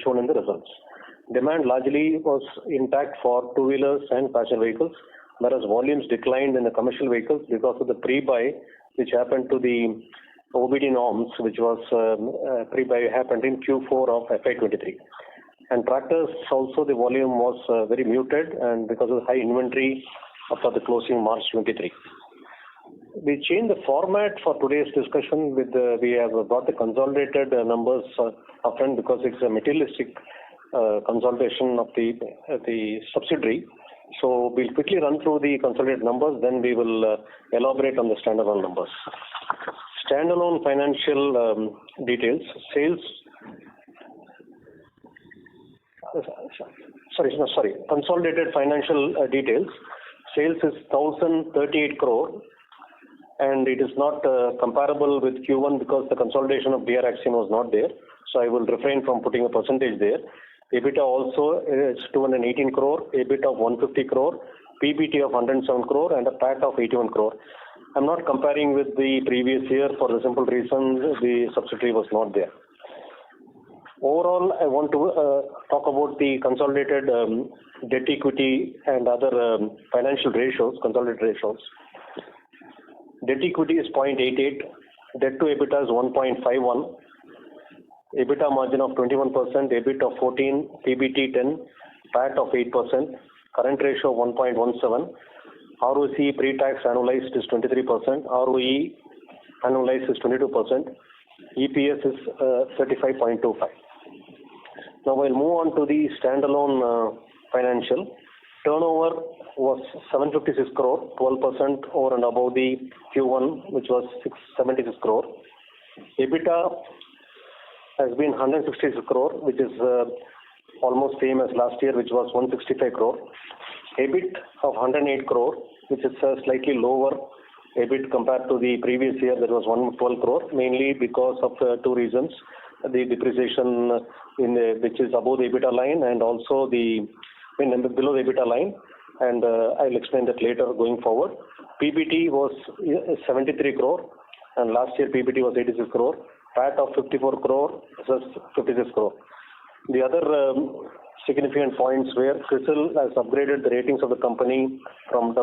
shown in the results. Demand largely was intact for two-wheelers and passenger vehicles, whereas volumes declined in the commercial vehicles because of the pre-buy which happened to the OBD norms, which was pre-buy happened in Q4 of FY23. And tractors also, the volume was very muted, and because of high inventory after the closing March 23. We changed the format for today's discussion. We have brought the consolidated numbers upfront because it's a materialistic consolidation of the subsidiary. So we'll quickly run through the consolidated numbers, then we will elaborate on the standalone numbers. Standalone financial details, sales. Consolidated financial details. Sales is 1,038 crore, and it is not comparable with Q1 because the consolidation of DR Axion was not there. So I will refrain from putting a percentage there. EBITDA also is 218 crore, EBIT of 150 crore, PBT of 107 crore, and a PAT of 81 crore. I'm not comparing with the previous year for the simple reason the subsidiary was not there. Overall, I want to talk about the consolidated debt equity and other financial ratios, consolidated ratios. Debt equity is 0.88, debt to EBITDA is 1.51, EBITDA margin of 21%, EBIT of 14, PBT 10, PAT of 8%, current ratio of 1.17, ROC pre-tax annualized is 23%, ROE annualized is 22%, EPS is 35.25. Now we'll move on to the standalone financial. Turnover was 756 crore, 12% over and above the Q1, which was 676 crore. EBITDA has been 166 crore, which is almost same as last year, which was 165 crore. EBIT of 108 crore, which is slightly lower EBIT compared to the previous year, that was 112 crore, mainly because of two reasons. The depreciation which is above the EBITDA line, and also below the EBITDA line, and I'll explain that later going forward. PBT was 73 crore, and last year PBT was 86 crore. PAT of 54 crore versus 56 crore. The other significant points where CRISIL has upgraded the ratings of the company from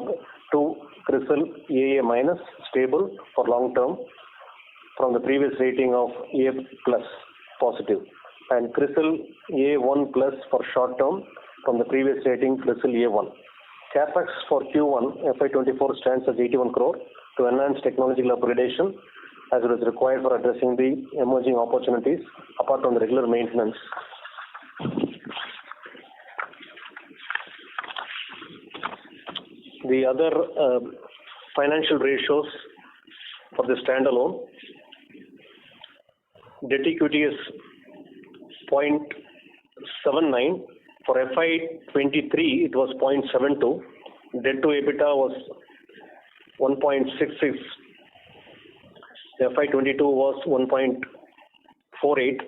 to CRISIL AA- stable for long term, from the previous rating of A+ positive, and CRISIL A1+ for short term from the previous rating CRISIL A1. Capex for Q1 FY24 stands as 81 crore to enhance technological upgradation as it is required for addressing the emerging opportunities apart from the regular maintenance. The other financial ratios for the standalone, debt equity is 0.79. For FY23, it was 0.72. Debt to EBITDA was 1.66. FY22 was 1.48.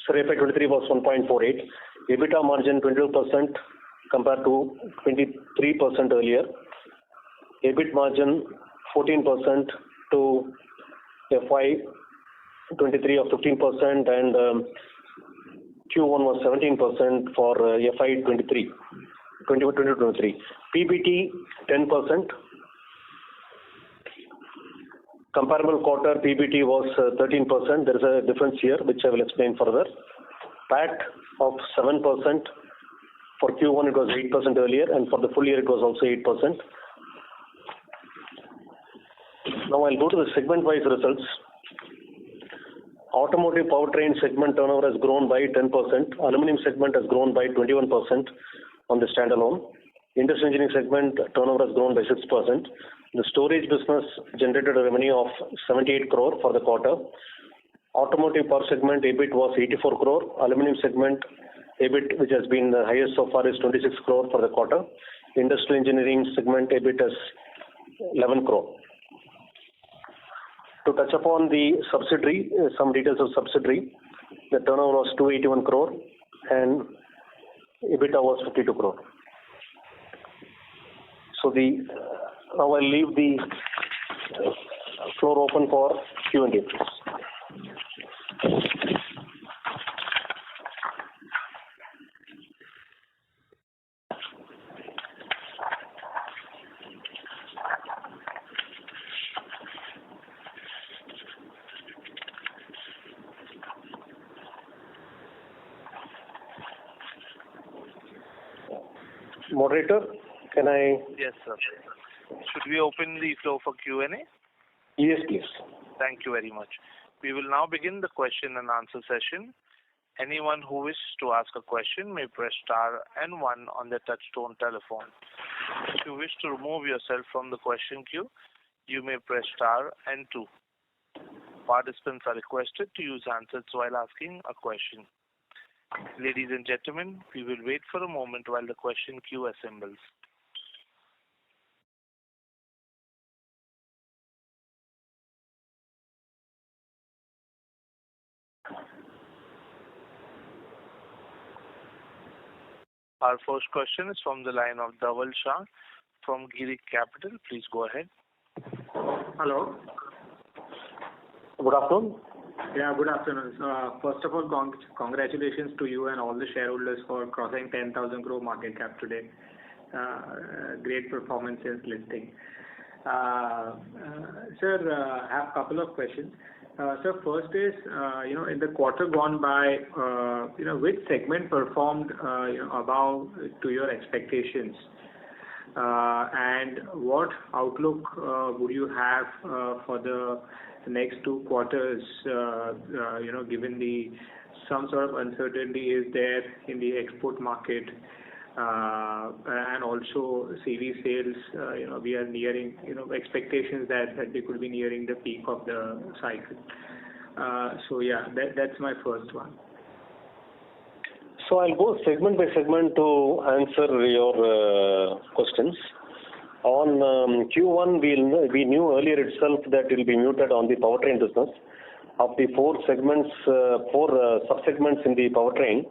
Sorry, FY23 was 1.48. EBITDA margin 22% compared to 23% earlier. EBIT margin 14% to FY23 of 15%, and Q1 was 17% for FY23, 2023. PBT 10%. Comparable quarter PBT was 13%. There is a difference here, which I will explain further. PAT of 7%. For Q1 it was 8% earlier, and for the full year it was also 8%. Now I'll go to the segment-wise results. Automotive powertrain segment turnover has grown by 10%. Aluminum segment has grown by 21% on the standalone. Industrial engineering segment turnover has grown by 6%. The storage business generated a revenue of 78 crore for the quarter. Automotive power segment EBIT was 84 crore. Aluminum segment EBIT, which has been the highest so far, is 26 crore for the quarter. Industrial engineering segment EBIT is 11 crore. To touch upon the subsidiary, some details of subsidiary, the turnover was 281 crore and EBITDA was 52 crore. So now I'll leave the floor open for Q&A. Moderator, can I? Yes, sir. Should we open the floor for Q&A? Yes, please. Thank you very much. We will now begin the question and answer session. Anyone who wishes to ask a question may press star and 1 on their touchtone telephone. If you wish to remove yourself from the question queue, you may press star and 2. Participants are requested to use handsets while asking a question. Ladies and gentlemen, we will wait for a moment while the question queue assembles. Our first question is from the line of Dhaval Shah from Girik Capital. Please go ahead. Hello. Good afternoon. Yeah, good afternoon. First of all, congratulations to you and all the shareholders for crossing 10,000 crore market cap today. Great performance since listing. Sir, I have a couple of questions. Sir, first is, in the quarter gone by, which segment performed, above to your expectations? And what outlook would you have for the next 2 quarters, given some sort of uncertainty is there in the export market, and also CV sales, we are nearing, expectations that they could be nearing the peak of the cycle. So yeah, that's my first one. So I'll go segment by segment to answer your questions. On Q1, we knew earlier itself that it will be muted on the powertrain business. Of the 4 segments, 4 sub-segments in the powertrain,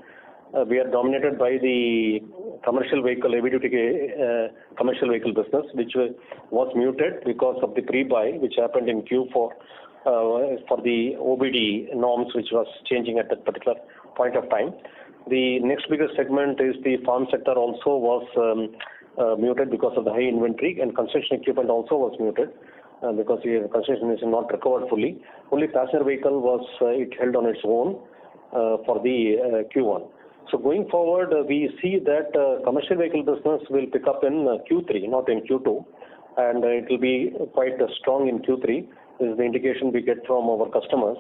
we are dominated by the commercial vehicle, heavy-duty commercial vehicle business, which was muted because of the pre-buy, which happened in Q4 for the OBD norms, which was changing at that particular point of time. The next biggest segment is the farm sector also was muted because of the high inventory, and construction equipment also was muted because the construction is not recovered fully. Only passenger vehicle it held on its own for the Q1. So going forward, we see that commercial vehicle business will pick up in Q3, not in Q2, and it will be quite strong in Q3. This is the indication we get from our customers.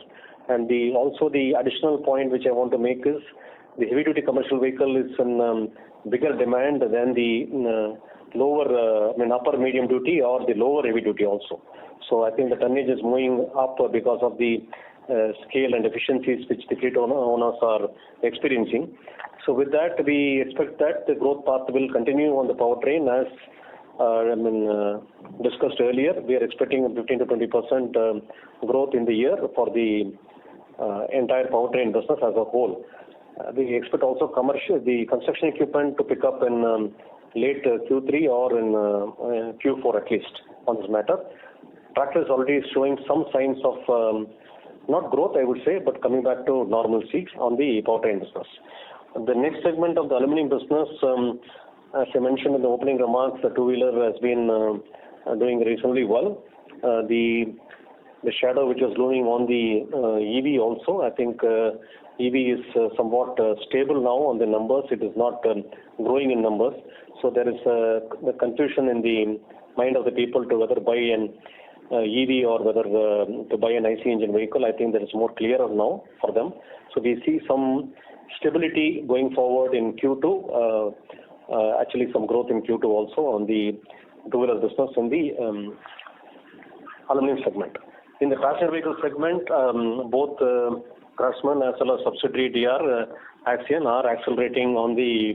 And also the additional point which I want to make is the heavy-duty commercial vehicle is in bigger demand than the upper medium duty or the lower heavy duty also. So I think the tonnage is moving up because of the scale and efficiencies which the fleet owners are experiencing. So with that, we expect that the growth path will continue on the powertrain as discussed earlier. We are expecting a 15 to 20% growth in the year for the entire powertrain business as a whole. We expect also the construction equipment to pick up in late Q3 or in Q4 at least on this matter. Tractor is already showing some signs of not growth, I would say, but coming back to normalcy on the powertrain business. The next segment of the aluminum business, as I mentioned in the opening remarks, the two-wheeler has been doing reasonably well. The shadow which was looming on the EV also, I think EV is somewhat stable now on the numbers. It is not growing in numbers. So there is the confusion in the mind of the people to whether buy an EV or whether to buy an IC engine vehicle. I think that is more clearer now for them. So we see some stability going forward in Q2. Actually, some growth in Q2 also on the two-wheeler business in the aluminum segment. In the passenger vehicle segment, both Craftsman as well as subsidiary DR Axion are accelerating on the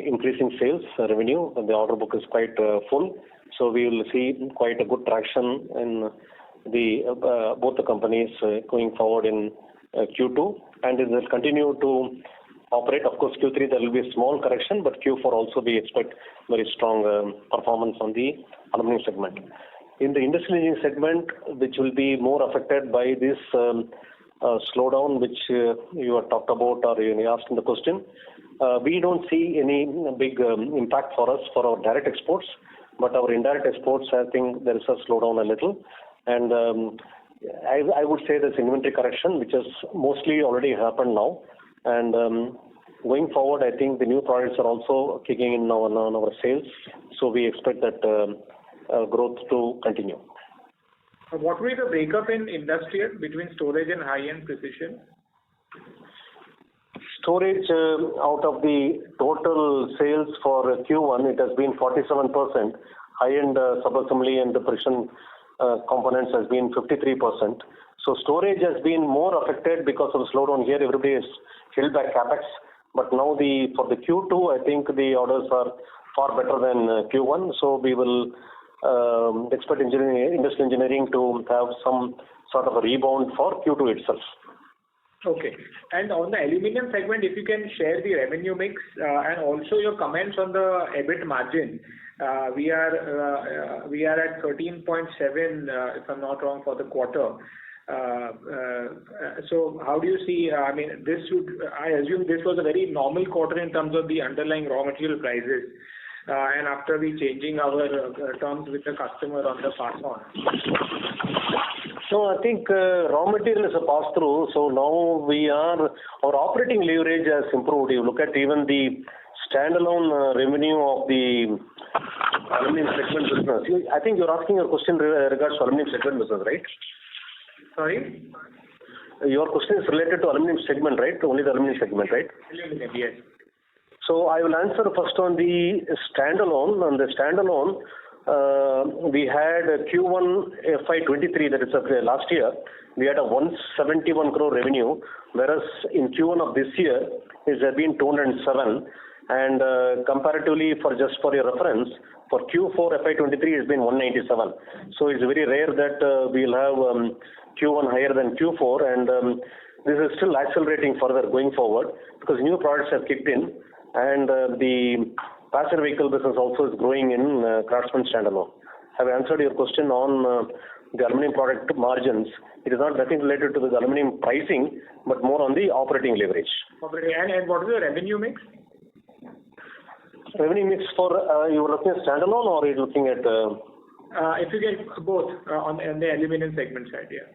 increasing sales revenue. The order book is quite full, so we will see quite a good traction in both the companies going forward in Q2, and it will continue to operate. Of course, Q3 there will be a small correction, but Q4 also we expect very strong performance on the aluminum segment. In the industrial engineering segment, which will be more affected by this slowdown which you have talked about or you asked in the question, we don't see any big impact for us for our direct exports, but our indirect exports, I think there is a slowdown a little, and I would say there's inventory correction which has mostly already happened now, and going forward, I think the new products are also kicking in on our sales. So we expect that growth to continue. What will be the breakup in industrial between storage and high-end precision? Storage, out of the total sales for Q1, it has been 47%. High-end subassembly and the precision components has been 53%. So storage has been more affected because of the slowdown here. Everybody has held back capex. But now for the Q2, I think the orders are far better than Q1. So we will expect industrial engineering to have some sort of a rebound for Q2 itself. Okay. And on the aluminum segment, if you can share the revenue mix and also your comments on the EBIT margin. We are at 13.7, if I'm not wrong, for the quarter. So how do you see? I mean, I assume this was a very normal quarter in terms of the underlying raw material prices. And after we changing our terms with the customer on the pass on. So I think raw material is a pass-through. So now our operating leverage has improved. You look at even the standalone revenue of the aluminum segment business. I think you're asking a question regards to aluminum segment business, right? Sorry? Your question is related to aluminum segment, right? Only the aluminum segment, right? Aluminum, yes. So I will answer first on the standalone. On the standalone, we had Q1FY23, that is last year, we had a 171 crore revenue, whereas in Q1 of this year, it has been 207. And comparatively, for your reference, for Q4 FY23 has been 197. So it's very rare that we'll have Q1 higher than Q4, and this is still accelerating further going forward because new products have kicked in, and the passenger vehicle business also is growing in Craftsman standalone. Have I answered your question on the aluminum product margins? It is not nothing related to the aluminum pricing, but more on the operating leverage. And what is the revenue mix? Revenue mix for you were looking at standalone, or are you looking at? If you get both on the aluminum segment side, yeah.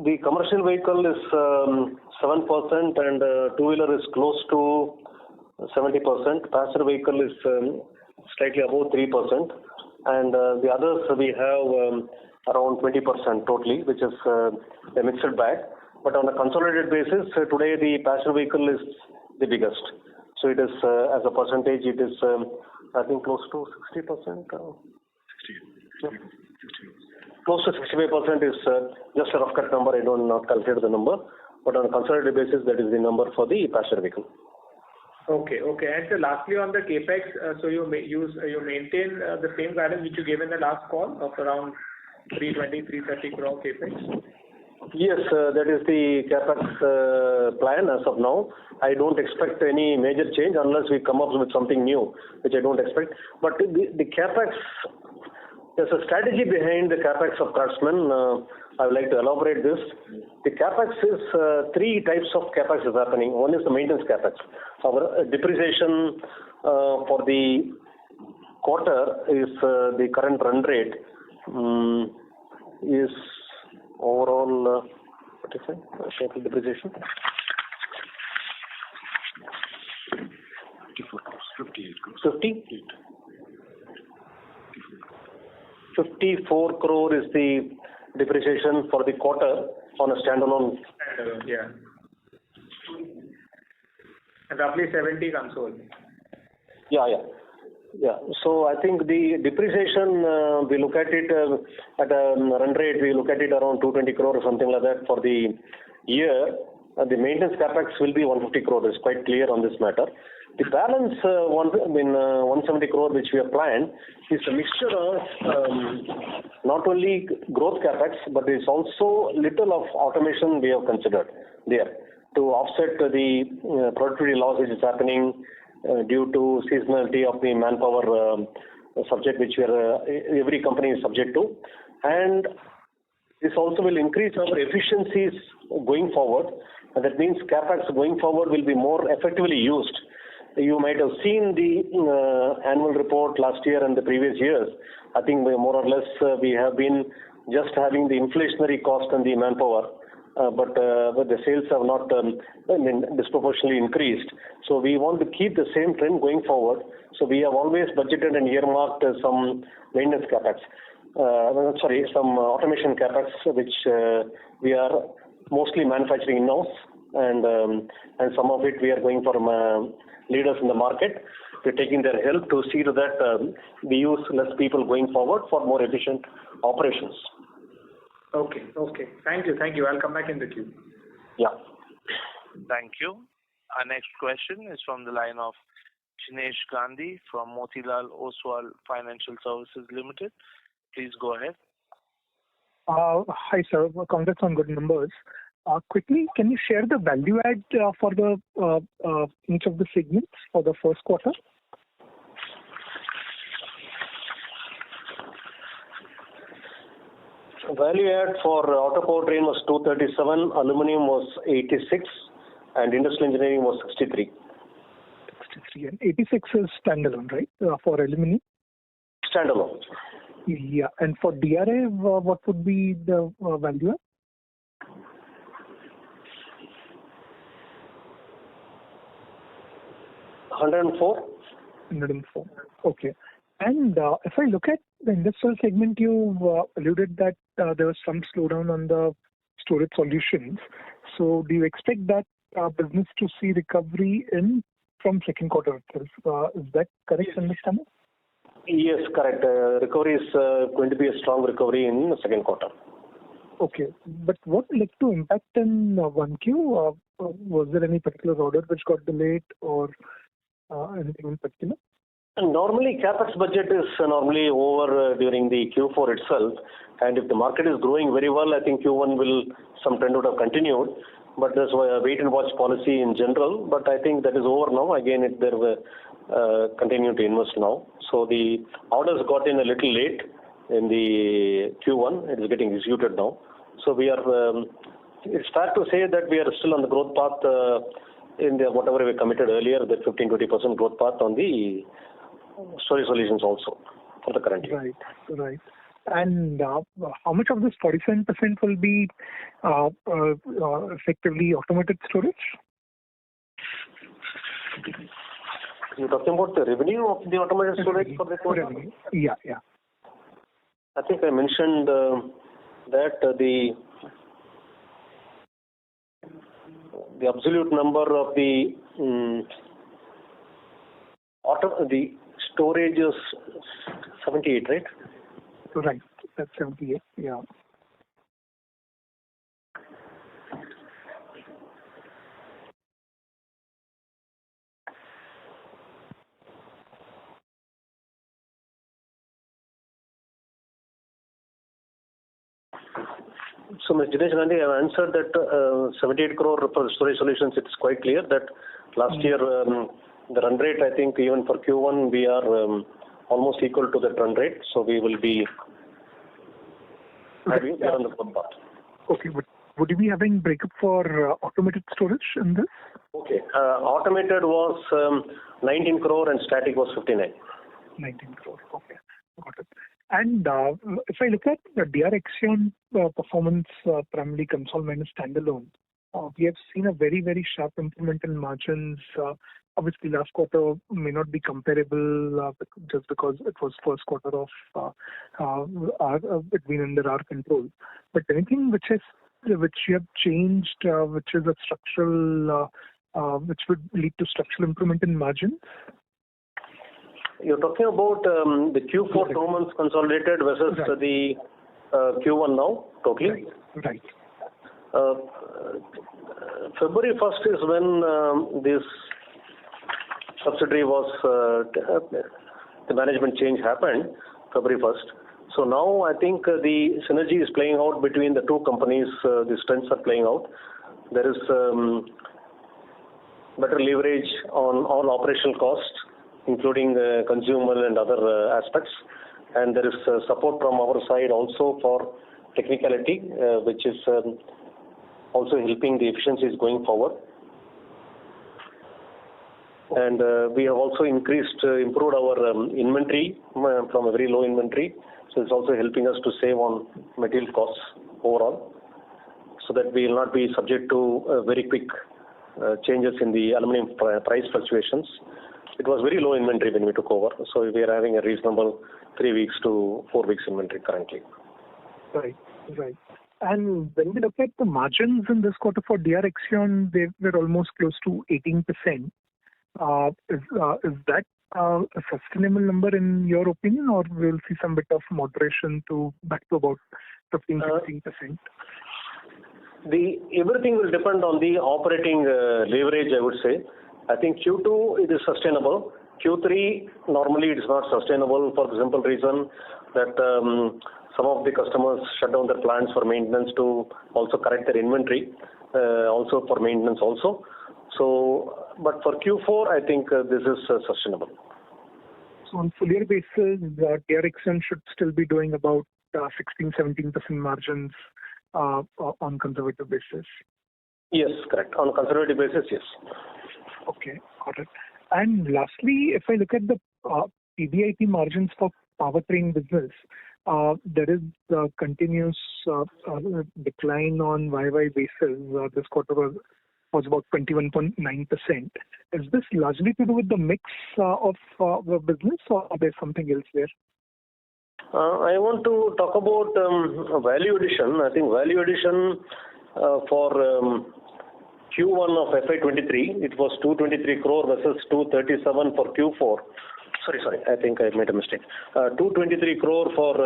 The commercial vehicle is 7%, and two-wheeler is close to 70%. Passenger vehicle is slightly above 3%, and the others we have around 20% totally, which is a mixed bag. But on a consolidated basis, today the passenger vehicle is the biggest. So it is as a percentage, it is I think close to 60%. Close to 65% is just a rough cut number. I don't not calculate the number, but on a consolidated basis, that is the number for the passenger vehicle. Okay. And so lastly on the capex, so you maintain the same guidance which you gave in the last call of around 320-330 crore capex. Yes, that is the capex plan as of now. I don't expect any major change unless we come up with something new, which I don't expect. But the capex, there's a strategy behind the capex of Craftsman. I would like to elaborate this. The capex is three types of capex is happening. One is the maintenance capex. Our depreciation for the quarter is the current run rate is overall what is it? Total depreciation. 54 crore is the depreciation for the quarter on a standalone. Yeah. And roughly 70 console. Yeah. So I think the depreciation, we look at it at a run rate, we look at it around 220 crore or something like that for the year. The maintenance capex will be 150 crore. It's quite clear on this matter. The balance 170 crore which we have planned is a mixture of not only growth capex, but it's also little of automation we have considered there to offset the productivity loss which is happening due to seasonality of the manpower subject which every company is subject to, and this also will increase our efficiencies going forward. And that means capex going forward will be more effectively used. You might have seen the annual report last year and the previous years. I think more or less we have been just having the inflationary cost and the manpower, but the sales have not disproportionately increased. So we want to keep the same trend going forward. So we have always budgeted and earmarked some maintenance capex. Some automation capex, which we are mostly manufacturing in-house, and some of it we are going from leaders in the market. We're taking their help to see to that we use less people going forward for more efficient operations. Okay. Thank you. I'll come back in the queue. Yeah. Thank you. Our next question is from the line of Jinesh Gandhi from Motilal Oswal Financial Services Limited. Please go ahead. Hi, sir. Congrats on good numbers. Quickly, can you share the value add for the each of the segments for the first quarter? Value add for auto powertrain was 237, aluminum was 86, and industrial engineering was 63. 63 and 86 is standalone, right? For aluminum? Standalone. Yeah. And for DRA, what would be the value add? $104. Okay. And if I look at the industrial segment, you alluded that there was some slowdown on the storage solutions. So do you expect that business to see recovery from second quarter itself? Is that correct understanding? Yes, correct. Recovery is going to be a strong recovery in the second quarter. Okay. But what led to impact in 1Q? Was there any particular order which got delayed or anything in particular? Normally, CapEx budget is normally over during the Q4 itself. And if the market is growing very well, I think Q1 some trend would have continued. But there's a wait and watch policy in general. But I think that is over now. Again, they will continue to invest now. So the orders got in a little late in the Q1. It is getting executed now. So it's fair to say that we are still on the growth path in whatever we committed earlier, the 15-20% growth path on the storage solutions also for the current year. Right. And how much of this 47% will be effectively automated storage? You're talking about the revenue of the automated storage for the quarter? Yeah. I think I mentioned that the absolute number of the storage is 78, right? Right. That's 78. Yeah. So, Mr. Jinesh Gandhi, I have answered that 78 crore for storage solutions. It's quite clear that last year the run rate, I think even for Q1, we are almost equal to that run rate. So we will be on the front part. Okay, but would you be having breakup for automated storage in this? Okay. Automated was 19 crore and static was 59. 19 crore. Okay. Got it. And if I look at the DR Axion performance, primarily consolidated standalone, we have seen a very, very sharp improvement in margins. Obviously, last quarter may not be comparable just because it was first quarter of it being under our control. But anything which you have changed, which is a structural, which would lead to structural improvement in margins? You're talking about the Q4 2 months consolidated versus the Q1 now, totally? Right. February 1st is when this subsidiary was, the management change happened, February 1st. So now I think the synergy is playing out between the two companies. The strengths are playing out. There is better leverage on all operational costs, including consumer and other aspects. And there is support from our side also for technicality, which is also helping the efficiencies going forward. And we have also improved our inventory from a very low inventory. So it's also helping us to save on material costs overall, so that we will not be subject to very quick changes in the aluminum price fluctuations. It was very low inventory when we took over, so we are having a reasonable 3 weeks to 4 weeks inventory currently. Right. And when we look at the margins in this quarter for DR Axion, they were almost close to 18%. Is that a sustainable number in your opinion, or we'll see some bit of moderation back to about 15-16%? Everything will depend on the operating leverage, I would say. I think Q2 it is sustainable. Q3 normally it is not sustainable for the simple reason that some of the customers shut down their plants for maintenance to also correct their inventory, also for maintenance also. So, but for Q4 I think this is sustainable. So on full year basis, DR Axion should still be doing about 16-17% margins on conservative basis. Yes, correct. On a conservative basis, yes. Okay, got it. And lastly, if I look at the PBIT margins for powertrain business, there is a continuous decline on YY basis. This quarter was about 21.9%. Is this largely to do with the mix of the business, or there's something else there? I want to talk about value addition. I think value addition for Q1 of FY23, it was 223 crore versus 237 for Q4. Sorry, I think I made a mistake. 223 crore for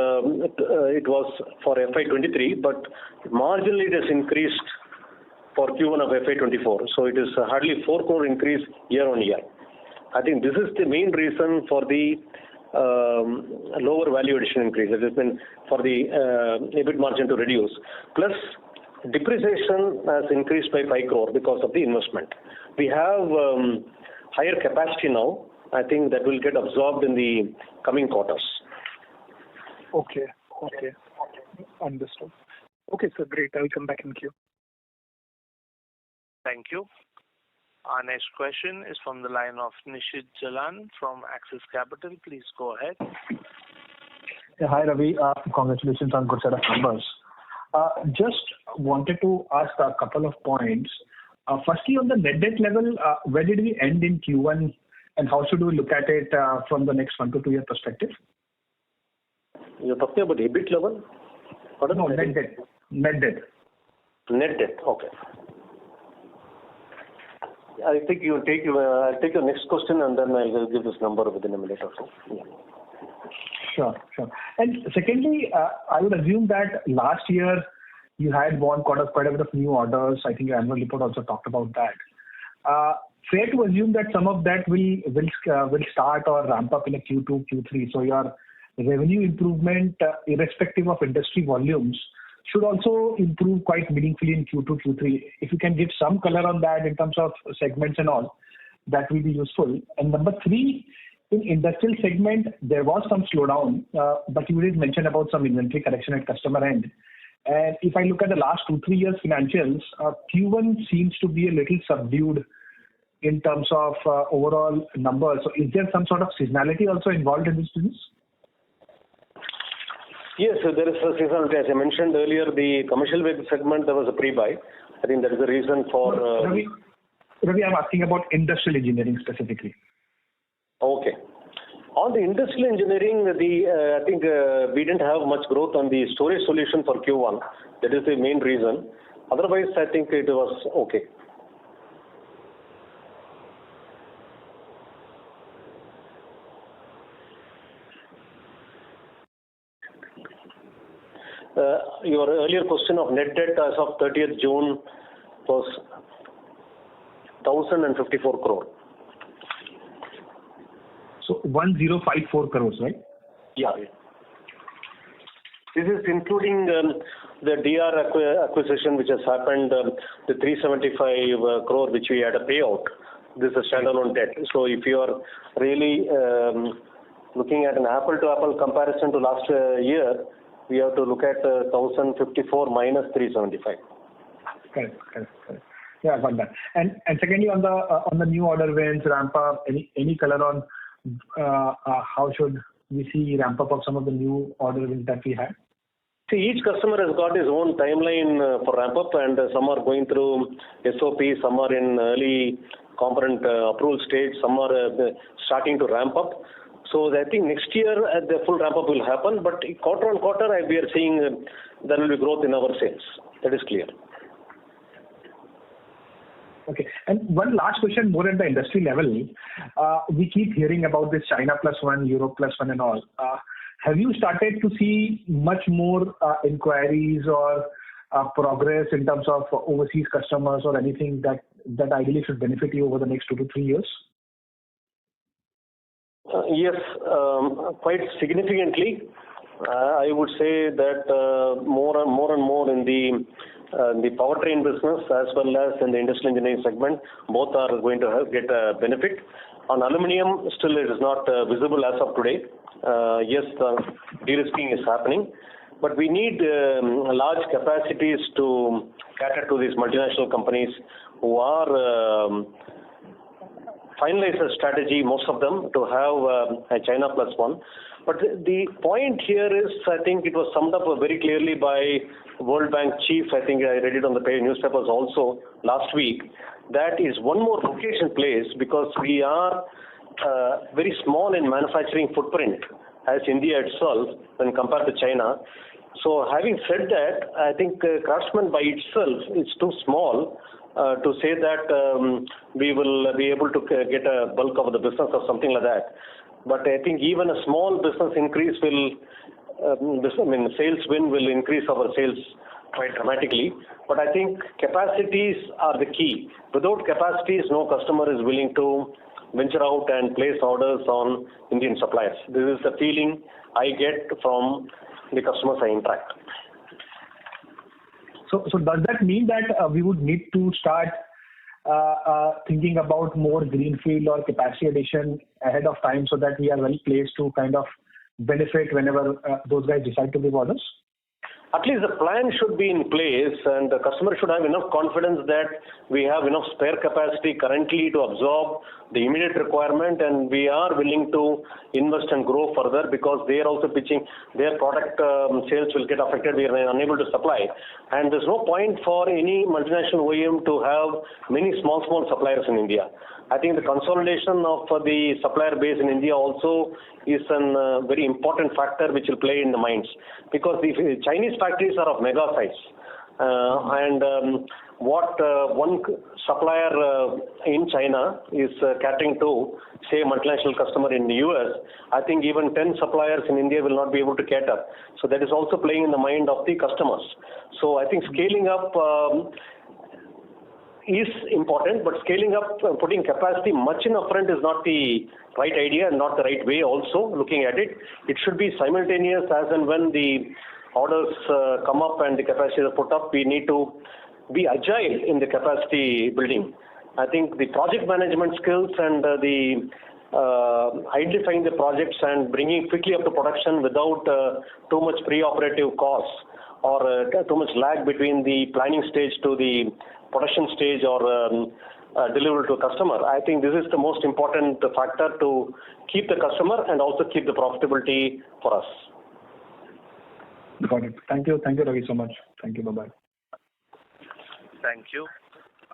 it was for FY23, but marginally it has increased for Q1 of FY24. So it is hardly 4 crore increase year on year. I think this is the main reason for the lower value addition increase. It has been for the EBIT margin to reduce. Plus, depreciation has increased by 5 crore because of the investment. We have higher capacity now. I think that will get absorbed in the coming quarters. Okay. Understood. Okay, so great. I'll come back in queue. Thank you. Our next question is from the line of Nishit Jalan from Axis Capital. Please go ahead. Yeah, hi Ravi. Congratulations on good set of numbers. Just wanted to ask a couple of points. Firstly, on the net debt level, where did we end in Q1, and how should we look at it from the next 1 to 2 year perspective? You're talking about EBIT level? No, net debt. Net debt, okay. I think I'll take your next question and then I'll give this number within a minute or so. Yeah. Sure. And secondly, I would assume that last year you had won quite a bit of new orders. I think your annual report also talked about that. Fair to assume that some of that will start or ramp up in a Q2, Q3. So your revenue improvement, irrespective of industry volumes, should also improve quite meaningfully in Q2, Q3. If you can give some color on that in terms of segments and all, that will be useful. And number 3, in industrial segment, there was some slowdown, but you did mention about some inventory correction at customer end. And if I look at the last 2-3 years financials, Q1 seems to be a little subdued in terms of overall numbers. So is there some sort of seasonality also involved in this business? Yes, there is a seasonality. As I mentioned earlier, the commercial vehicle segment, there was a pre-buy. I think that is the reason for... Ravi, I'm asking about industrial engineering specifically. Okay. On the industrial engineering, I think we didn't have much growth on the storage solution for Q1. That is the main reason. Otherwise, I think it was okay. Your earlier question of net debt as of 30th June was 1,054 crore. So 1,054 crores, right? Yeah. This is including the DR acquisition which has happened, the 375 crore which we had a payout. This is a standalone debt. So if you are really looking at an apple-to-apple comparison to last year, we have to look at 1,054 minus 375. Correct. Yeah, I got that. And secondly, on the new order wins, ramp up, any color on how should we see ramp up of some of the new order wins that we had? See, each customer has got his own timeline for ramp up, and some are going through SOP, some are in early component approval stage, some are starting to ramp up. So I think next year the full ramp up will happen, but quarter on quarter we are seeing there will be growth in our sales. That is clear. Okay. And one last question, more at the industry level. We keep hearing about this China plus one, Europe plus one and all. Have you started to see much more inquiries or progress in terms of overseas customers or anything that ideally should benefit you over the next 2 to 3 years? Yes, quite significantly. I would say that more and more in the powertrain business as well as in the industrial engineering segment, both are going to get a benefit. On aluminium, still it is not visible as of today. Yes, the de-risking is happening, but we need large capacities to cater to these multinational companies who are finalize a strategy, most of them, to have a China plus one. But the point here is, I think it was summed up very clearly by World Bank chief. I think I read it on the newspapers also last week. That is one more location place because we are very small in manufacturing footprint as India itself when compared to China. So having said that, I think Craftsman by itself is too small to say that we will be able to get a bulk of the business or something like that. But I think even a small business increase will, sales win will increase our sales quite dramatically. But I think capacities are the key. Without capacities, no customer is willing to venture out and place orders on Indian suppliers. This is the feeling I get from the customers I interact. So does that mean that we would need to start thinking about more greenfield or capacity addition ahead of time so that we are well placed to kind of benefit whenever those guys decide to give orders? At least the plan should be in place and the customer should have enough confidence that we have enough spare capacity currently to absorb the immediate requirement, and we are willing to invest and grow further because they are also pitching their product sales will get affected. We are unable to supply, and there's no point for any multinational OEM to have many small suppliers in India. I think the consolidation of the supplier base in India also is a very important factor which will play in the minds, because the Chinese factories are of mega size, and what one supplier in China is catering to, say, a multinational customer in the US, I think even 10 suppliers in India will not be able to cater. So that is also playing in the mind of the customers. So I think scaling up is important, but scaling up, putting capacity much in upfront is not the right idea and not the right way also looking at it. It should be simultaneous as and when the orders come up and the capacity is put up, we need to be agile in the capacity building. I think the project management skills and the identifying the projects and bringing quickly up to production without too much pre-operative costs or too much lag between the planning stage to the production stage or delivery to a customer. I think this is the most important factor to keep the customer and also keep the profitability for us. Got it. Thank you, Ravi, so much. Thank you. Bye-bye. Thank you.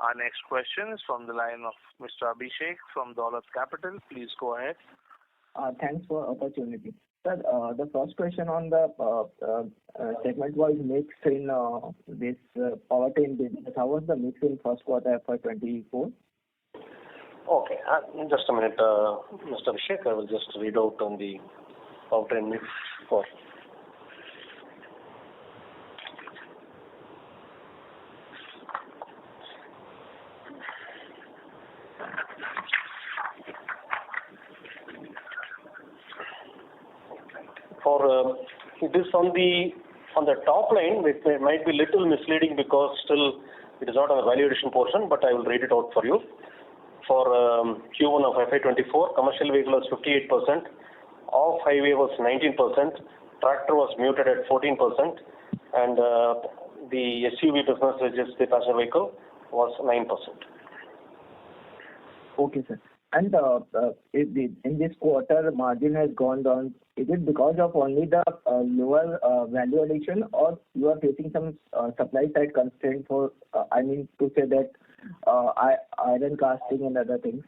Our next question is from the line of Mr. Abhishek from Dolat Capital. Please go ahead. Thanks for opportunity. Sir, the first question on the segment-wise mix in this powertrain business. How was the mix in first quarter FY24? Okay, just a minute, Mr. Abhishek. I will just read out on the powertrain mix for. It is on the top line, it might be little misleading because still it is not a value addition portion, but I will read it out for you. For Q1 of FY24, commercial vehicle was 58%, off-highway was 19%, tractor was muted at 14%, and the SUV business, which is the passenger vehicle, was 9%. Okay, sir. And in this quarter, margin has gone down. Is it because of only the lower value addition, or you are facing some supply side constraint for, I mean to say that iron casting and other things?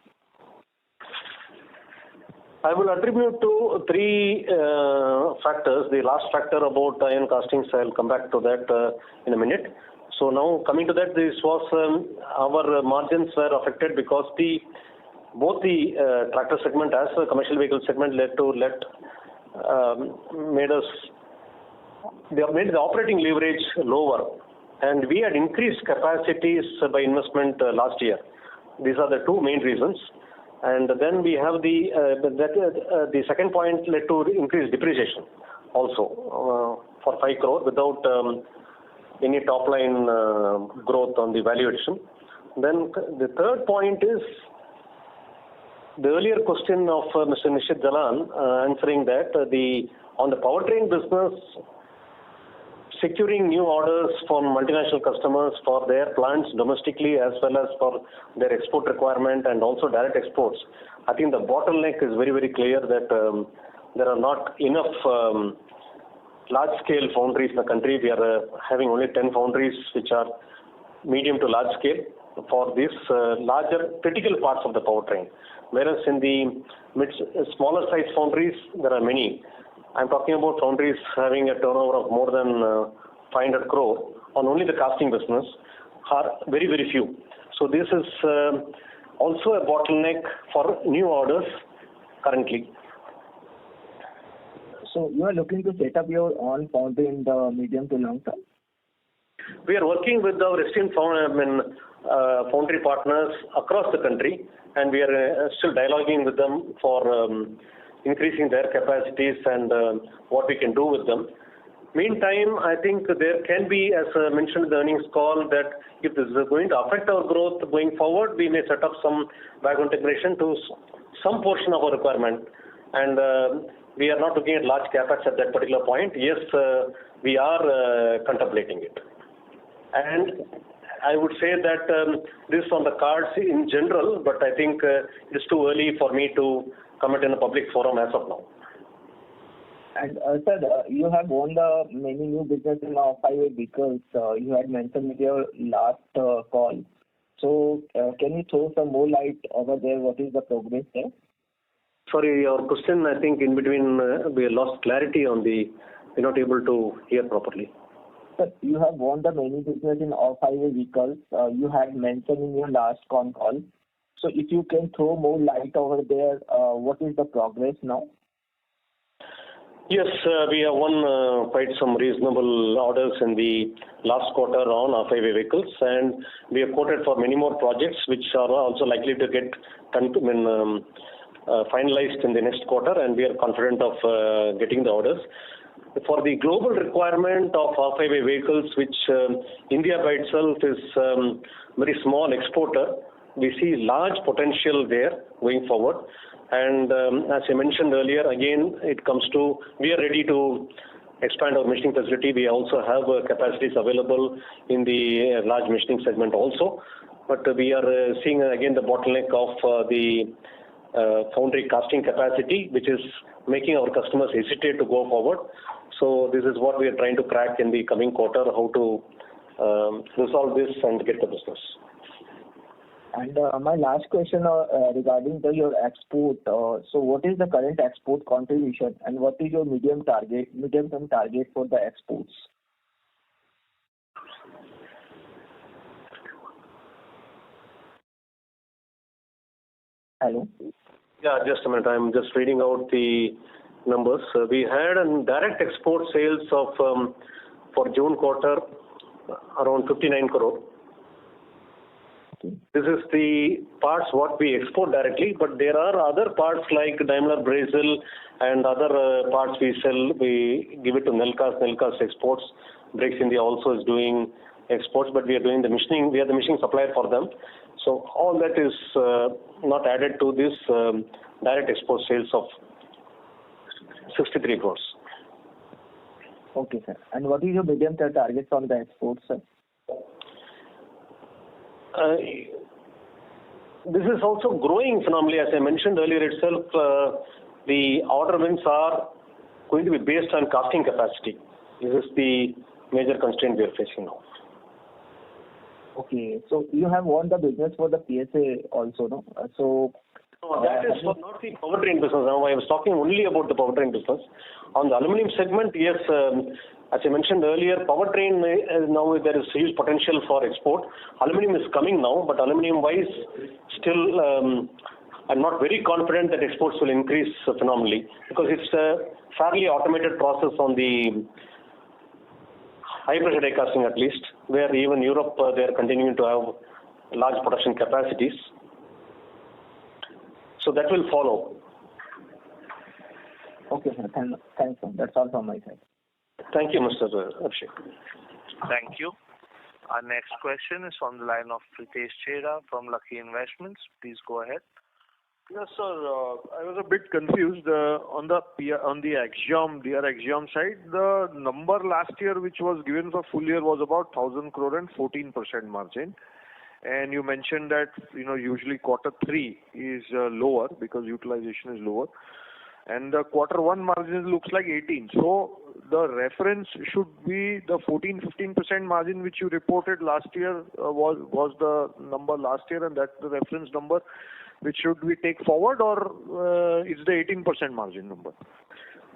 I will attribute to three factors. The last factor about iron castings, I'll come back to that in a minute. So now coming to that, this was our margins were affected because both the tractor segment as the commercial vehicle segment made the operating leverage lower, and we had increased capacities by investment last year. These are the two main reasons. And then we have the second point led to increased depreciation also for 5 crore without any top line growth on the value addition. Then the third point is the earlier question of Mr. Nishit Jalan answering that on the powertrain business, securing new orders from multinational customers for their plants domestically as well as for their export requirement and also direct exports. I think the bottleneck is very, very clear that there are not enough large-scale foundries in the country. We are having only 10 foundries which are medium to large scale for these larger critical parts of the powertrain. Whereas in the smaller size foundries, there are many. I'm talking about foundries having a turnover of more than 500 crore on only the casting business are very, very few. So this is also a bottleneck for new orders currently. So you are looking to set up your own foundry in the medium to long term? We are working with our esteemed foundry partners across the country, and we are still dialoguing with them for increasing their capacities and what we can do with them. Meantime, I think there can be, as mentioned in the earnings call, that if this is going to affect our growth going forward, we may set up some backward integration to some portion of our requirement. And we are not looking at large capex at that particular point. Yes, we are contemplating it. And I would say that this is on the cards in general, but I think it's too early for me to comment in a public forum as of now. And sir, you have won many new business in off-highway vehicles. You had mentioned in your last call. So can you throw some more light over there? What is the progress there? Sorry, your question, I think in between we lost clarity on we're not able to hear properly. Sir, you have won the many business in off-highway vehicles. You had mentioned in your last con call. So if you can throw more light over there, what is the progress now? Yes, we have won quite some reasonable orders in the last quarter on off-highway vehicles, and we have quoted for many more projects which are also likely to get finalized in the next quarter, and we are confident of getting the orders. For the global requirement of off-highway vehicles, which India by itself is very small exporter, we see large potential there going forward. And as I mentioned earlier, again, it comes to we are ready to expand our machining facility. We also have capacities available in the large machining segment also. But we are seeing again the bottleneck of the foundry casting capacity, which is making our customers hesitate to go forward. So this is what we are trying to crack in the coming quarter, how to resolve this and get the business. And my last question regarding your export. So what is the current export contribution and what is your medium-term target for the exports? Hello? Yeah, just a minute. I'm just reading out the numbers. We had a direct export sales of for June quarter around 59 crore. This is the parts what we export directly, but there are other parts like Daimler Brazil and other parts we sell. We give it to Nelcast. Nelcast exports. Brakes India also is doing exports, but we are doing the machining. We are the machining supplier for them. So all that is not added to this direct export sales of 63 crores. Okay, sir. And what is your medium-term target from the exports, sir? This is also growing phenomenally. As I mentioned earlier itself, the order wins are going to be based on casting capacity. This is the major constraint we are facing now. Okay, so you have won the business for the PSA also, no? That is for not the powertrain business. Now I was talking only about the powertrain business. On the aluminum segment, yes, as I mentioned earlier, powertrain now there is huge potential for export. Aluminum is coming now, but aluminum wise, still I'm not very confident that exports will increase phenomenally because it's a fairly automated process on the high pressure die casting at least, where even Europe they are continuing to have large production capacities. So that will follow. Okay, sir. Thanks, sir. That's all from my side. Thank you, Mr. Abhishek. Thank you. Our next question is from the line of Pritesh Chheda from Lucky Investments. Please go ahead. Yes, sir. I was a bit confused on the DR Axiom side. The number last year, which was given for full year, was about 1,000 crore and 14% margin. And you mentioned that usually quarter 3 is lower because utilization is lower, and the quarter 1 margin looks like 18. So the reference should be the 14-15% margin which you reported last year was the number last year, and that's the reference number which should we take forward, or is the 18% margin number?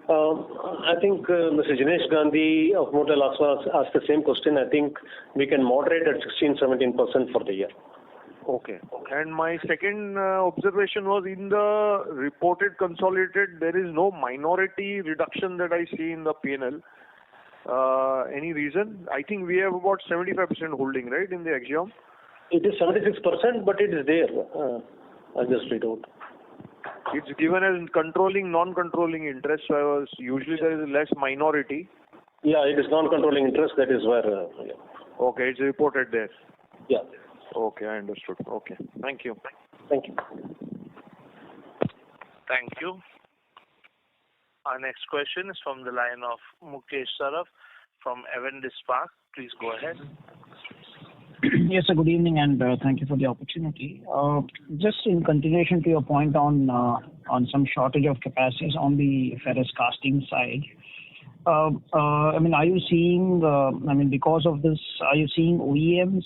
I think Mr. Jinesh Gandhi of Motel asked the same question. I think we can moderate at 16-17% for the year. Okay. And my second observation was in the reported consolidated, there is no minority reduction that I see in the P&L. Any reason? I think we have about 75% holding, right, in the Axiom? It is 76%, but it is there. I'll just read out. It's given as controlling, non-controlling interest. So usually there is less minority. Yeah, it is non-controlling interest. That is where. Yeah. Okay, it's reported there. Yeah. Okay, I understood. Okay, thank you. Thank you. Thank you. Our next question is from the line of Mukesh Saraf from Avendus Spark. Please go ahead. Yes, sir. Good evening, and thank you for the opportunity. Just in continuation to your point on some shortage of capacities on the ferrous casting side, I mean, are you seeing? Because of this, are you seeing OEMs,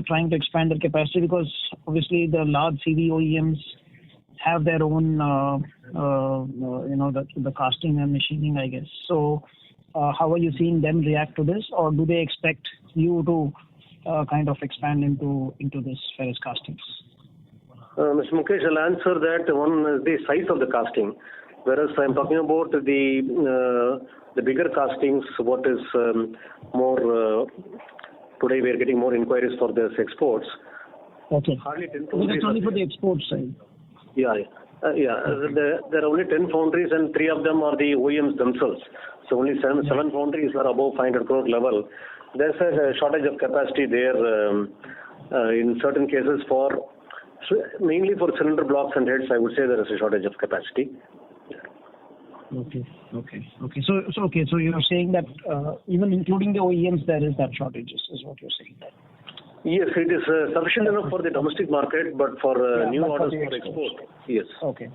trying to expand their capacity? Because obviously the large CV OEMs have their own, the casting and machining, I guess. So, how are you seeing them react to this, or do they expect you to kind of expand into this ferrous castings? Mr. Mukesh, I'll answer that. One is the size of the casting. Whereas I'm talking about the bigger castings, what is more today we are getting more inquiries for this exports. Okay. Hardly 10 That's foundries. only for the export side. Yeah. There are only 10 foundries and 3 of them are the OEMs themselves. So only 7 foundries are above 500 crore level. There's a shortage of capacity there in certain cases mainly for cylinder blocks and heads. I would say there is a shortage of capacity. Okay. So you're saying that even including the OEMs, there is that shortage, is what you're saying. Yes, it is sufficient enough for the domestic market, but for new orders for export, yes. Okay.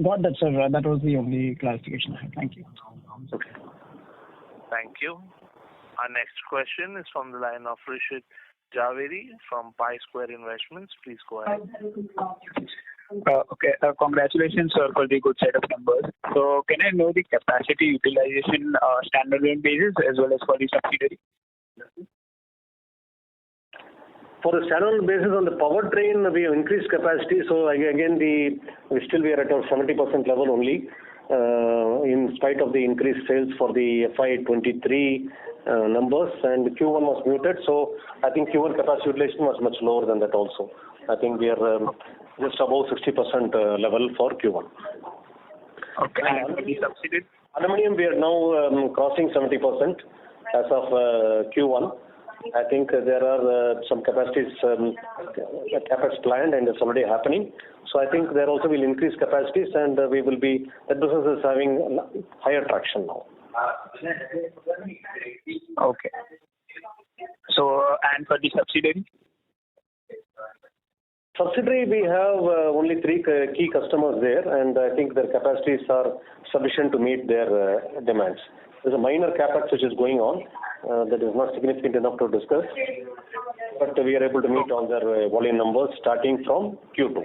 Got that, sir. That was the only clarification I had. Thank you. Okay. Thank you. Our next question is from the line of Rishit Javeri from Pi Square Investments. Please go ahead. Okay. Congratulations, sir, for the good set of numbers. So, can I know the capacity utilization standalone basis as well as for the subsidiary? For the standalone basis on the powertrain, we have increased capacity. So again, we are at our 70% level only, in spite of the increased sales for the FY23 numbers. And Q1 was muted, so I think Q1 capacity utilization was much lower than that also. I think we are just above 60% level for Q1. Okay. And for the subsidiary? Aluminum, we are now crossing 70% as of Q1. I think there are some capacities, CapEx planned, and it's already happening. So I think there also will increase capacities, and that business is having higher traction now. Okay. So, and for the subsidiary? Subsidiary, we have only three key customers there, and I think their capacities are sufficient to meet their demands. There's a minor capex which is going on that is not significant enough to discuss, but we are able to meet all their volume numbers starting from Q2.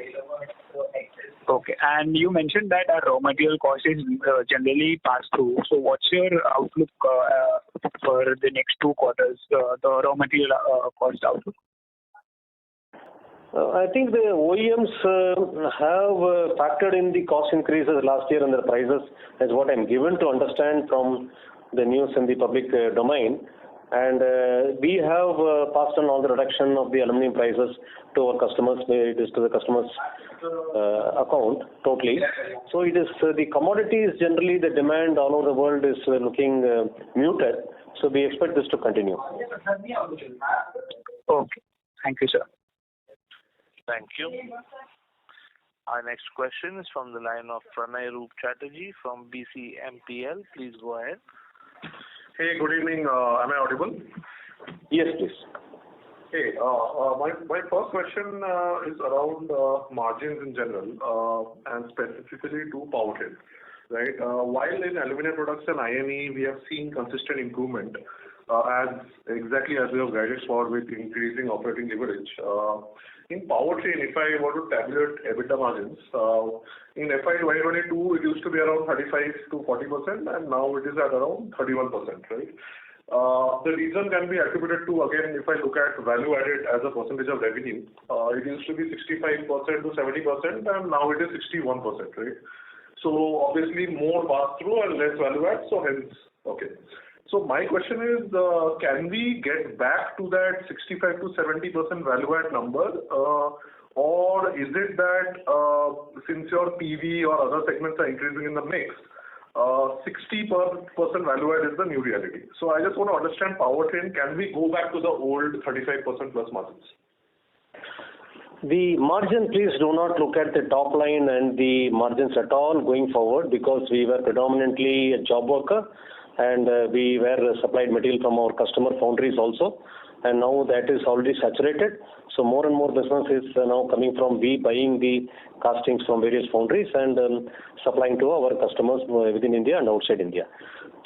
Okay. And you mentioned that our raw material cost is generally passed through. So what's your outlook for the next 2 quarters, the raw material cost outlook? I think the OEMs have factored in the cost increases last year and their prices, as what I'm given to understand from the news in the public domain. And we have passed on all the reduction of the aluminum prices to our customers. It is to the customers' account totally. So it is the commodities, generally the demand all over the world is looking muted. So we expect this to continue. Okay. Thank you, sir. Thank you. Our next question is from the line of Pranay Roop Chatterjee from BCMPL. Please go ahead. Hey, good evening. Am I audible? Yes, please. Hey, my first question is around margins in general and specifically to powertrain. Right? While in aluminum products and IME, we have seen consistent improvement exactly as we have guided for with increasing operating leverage. In powertrain, if I were to tabulate EBITDA margins, in FY2022, it used to be around 35 to 40%, and now it is at around 31%, right? The reason can be attributed to, again, if I look at value added as a percentage of revenue, it used to be 65% to 70%, and now it is 61%, right? So obviously more pass-through and less value add, so hence, okay. So my question is, can we get back to that 65 to 70% value add number, or is it that since your PV or other segments are increasing in the mix, 60% value add is the new reality? So I just want to understand powertrain, can we go back to the old 35% plus margins? The margin, please do not look at the top line and the margins at all going forward, because we were predominantly a job worker and we were supplied material from our customer foundries also, and now that is already saturated. So more and more business is now coming from we buying the castings from various foundries and supplying to our customers within India and outside India.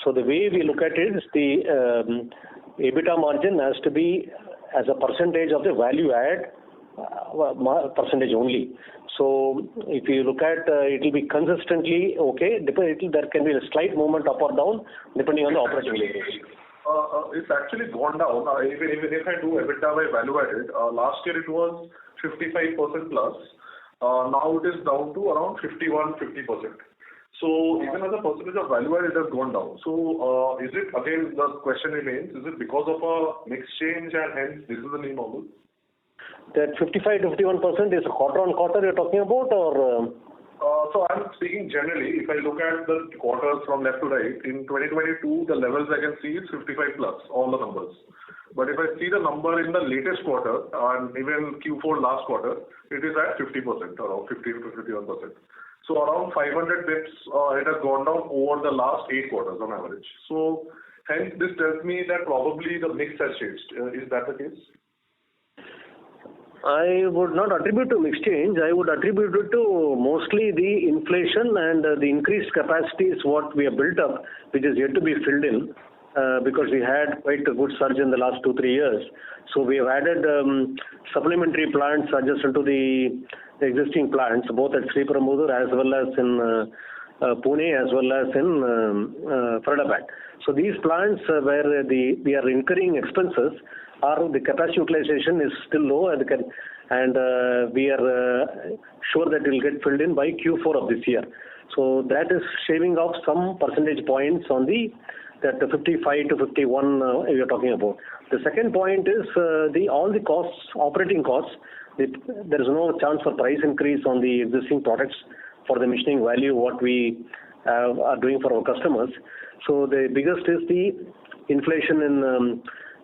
So the way we look at it is the EBITDA margin has to be as a percentage of the value add percentage only. So if you look at it will be consistently okay. There can be a slight movement up or down depending on the operating leverage. It's actually gone down. Even if I do EBITDA by value added, last year it was 55% plus. Now it is down to around 51-50%. So even as a percentage of value added, it has gone down. So is it, again, the question remains, is it because of a mix change and hence this is the new normal? That 55 to 51% is quarter on quarter you're talking about, or? So I'm speaking generally. If I look at the quarters from left to right, in 2022, the levels I can see is 55 plus, all the numbers. But if I see the number in the latest quarter, and even Q4 last quarter, it is at 50%, around 50 to 51%. So around 500 bits, it has gone down over the last 8 quarters on average. So hence this tells me that probably the mix has changed. Is that the case? I would not attribute to mix change. I would attribute it to mostly the inflation and the increased capacities what we have built up, which is yet to be filled in because we had quite a good surge in the last 2-3 years. So we have added supplementary plants adjacent to the existing plants, both at Sriperumbudur as well as in Pune as well as in Faridabad. So these plants where we are incurring expenses, the capacity utilization is still low, and we are sure that it will get filled in by Q4 of this year. So that is shaving off some percentage points on that 55 to 51 you're talking about. The second point is all the costs, operating costs. There is no chance for price increase on the existing products for the machining value what we are doing for our customers. So the biggest is the inflation in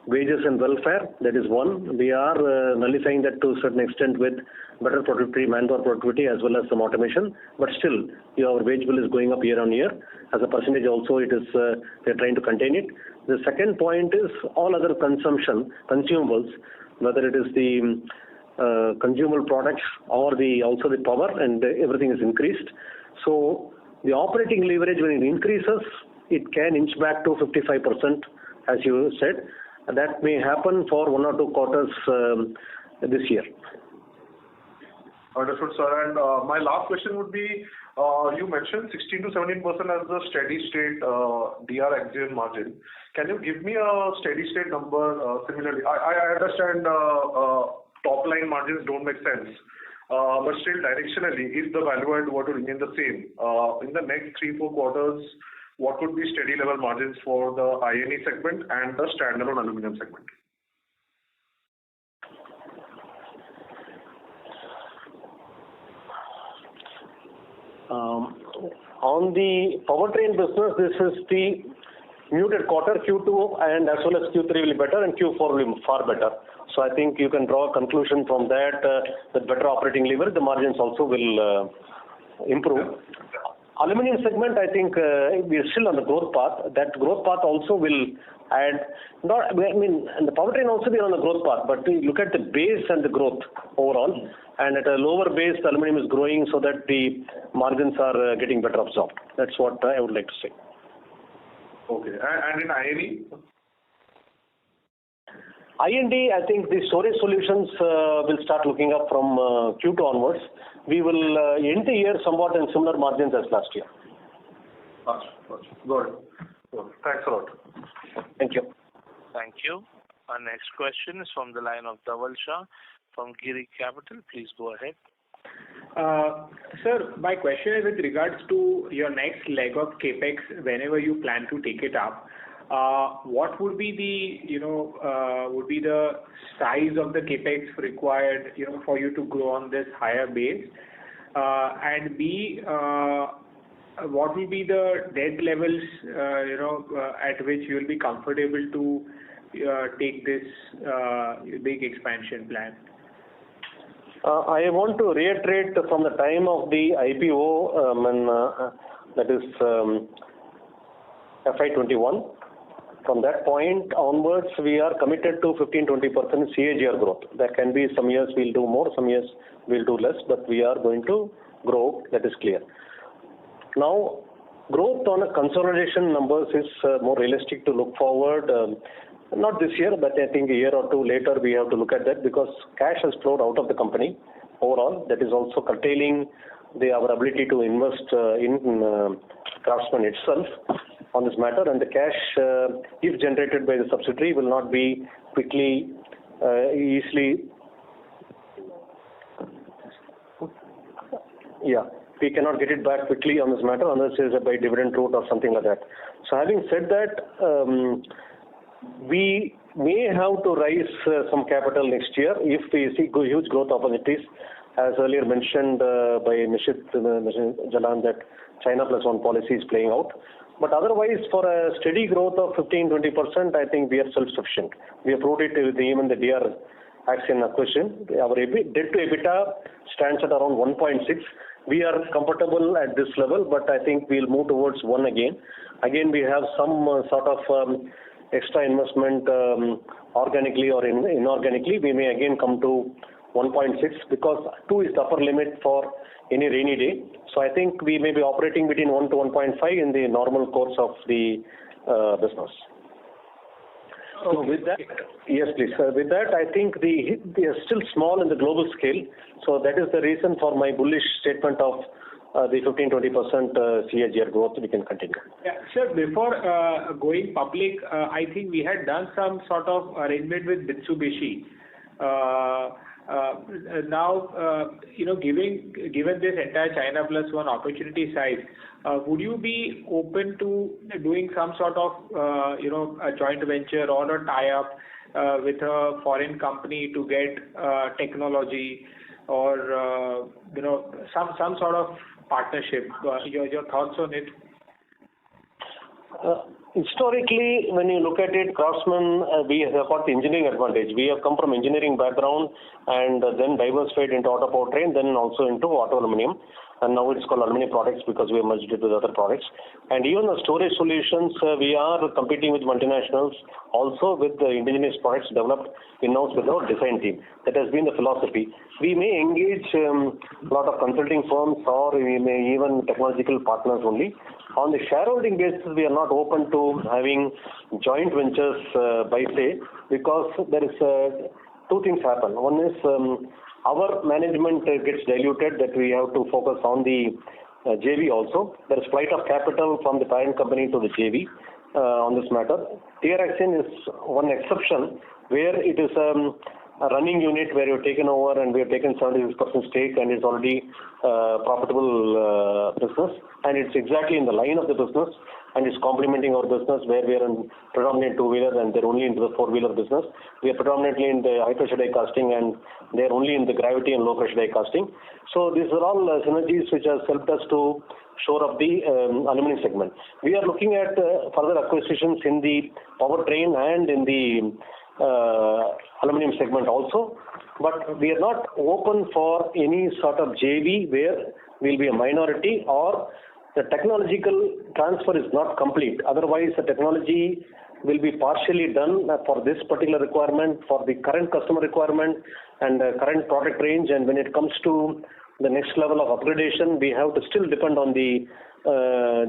wages and welfare. That is one. We are nullifying that to a certain extent with better productivity, manpower productivity, as well as some automation. But still, our wage bill is going up year on year. As a percentage also, it is we are trying to contain it. The second point is all other consumables, whether it is the consumable products or also the power, and everything is increased. So the operating leverage, when it increases, it can inch back to 55%, as you said. That may happen for 1 or 2 quarters this year. Understood, sir. And my last question would be, you mentioned 16 to 17% as the steady state DR Axion margin. Can you give me a steady state number similarly? I understand top line margins don't make sense. But still directionally, if the value add were to remain the same, in the next 3-4 quarters, what would be steady level margins for the INE segment and the standalone aluminum segment? On the powertrain business, this is the muted quarter. Q2 and as well as Q3 will be better, and Q4 will be far better. So I think you can draw a conclusion from that with better operating leverage, the margins also will improve. Aluminium segment, I think we are still on the growth path. That growth path also will add. And the powertrain also be on the growth path, but we look at the base and the growth overall. And at a lower base, the aluminum is growing so that the margins are getting better absorbed. That's what I would like to say. Okay. And in INE? I&D, I think the storage solutions will start looking up from Q2 onwards. We will end the year somewhat in similar margins as last year. Gotcha. Got it. Thanks a lot. Thank you. Thank you. Our next question is from the line of Dhaval Shah from Giri Capital. Please go ahead. Sir, my question is with regards to your next leg of capex. Whenever you plan to take it up, what would be the size of the capex required, for you to grow on this higher base, and B, what will be the debt levels, at which you will be comfortable to take this big expansion plan? I want to reiterate from the time of the IPO, that is FY21. From that point onwards, we are committed to 15-20% CAGR growth. There can be some years we'll do more, some years we'll do less, but we are going to grow. That is clear. Now, growth on a consolidation numbers is more realistic to look forward. Not this year, but I think a year or two later we have to look at that, because cash has flowed out of the company overall. That is also curtailing our ability to invest in Craftsman itself on this matter, and the cash, if generated by the subsidiary, will not be quickly, easily. Yeah, we cannot get it back quickly on this matter unless it is by dividend route or something like that. So having said that, we may have to raise some capital next year if we see huge growth opportunities, as earlier mentioned by Mr. Jalan, that China Plus One policy is playing out. But otherwise, for a steady growth of 15-20%, I think we are self-sufficient. We have proved it with even the DR Axion acquisition. Our debt to EBITDA stands at around 1.6. We are comfortable at this level, but I think we'll move towards 1 again. Again, we have some sort of extra investment organically or inorganically. We may again come to 1.6, because 2 is the upper limit for any rainy day. So I think we may be operating between 1 to 1.5 in the normal course of the business. So with that, yes, please. With that, I think they are still small in the global scale. So that is the reason for my bullish statement of the 15-20% CAGR growth we can continue. Yeah, sir, before going public, I think we had done some sort of arrangement with Mitsubishi. Now, given this entire China Plus One opportunity size, would you be open to doing some sort of, a joint venture or a tie-up with a foreign company to get technology or, some sort of partnership? Your thoughts on it? Historically, when you look at it, Craftsman, we have got the engineering advantage. We have come from engineering background and then diversified into auto powertrain, then also into auto aluminum. And now it's called aluminum products because we have merged it with other products. And even the storage solutions, we are competing with multinationals, also with the indigenous products developed in-house with our design team. That has been the philosophy. We may engage a lot of consulting firms, or we may even technological partners only. On the shareholding basis, we are not open to having joint ventures by se, because there is two things happen. One is our management gets diluted, that we have to focus on the JV also. There is flight of capital from the parent company to the JV on this matter. TRXN is one exception where it is a running unit where you've taken over and we have taken 76% stake, and it's already profitable business, and it's exactly in the line of the business, and it's complementing our business where we are in predominantly two-wheeler and they're only into the four-wheeler business. We are predominantly in the high-pressure die casting and they're only in the gravity and low-pressure die casting. So these are all synergies which has helped us to shore up the aluminum segment. We are looking at further acquisitions in the powertrain and in the aluminum segment also, but we are not open for any sort of JV where we'll be a minority or the technological transfer is not complete. Otherwise, the technology will be partially done for this particular requirement, for the current customer requirement and current product range, and when it comes to the next level of upgradation, we have to still depend on the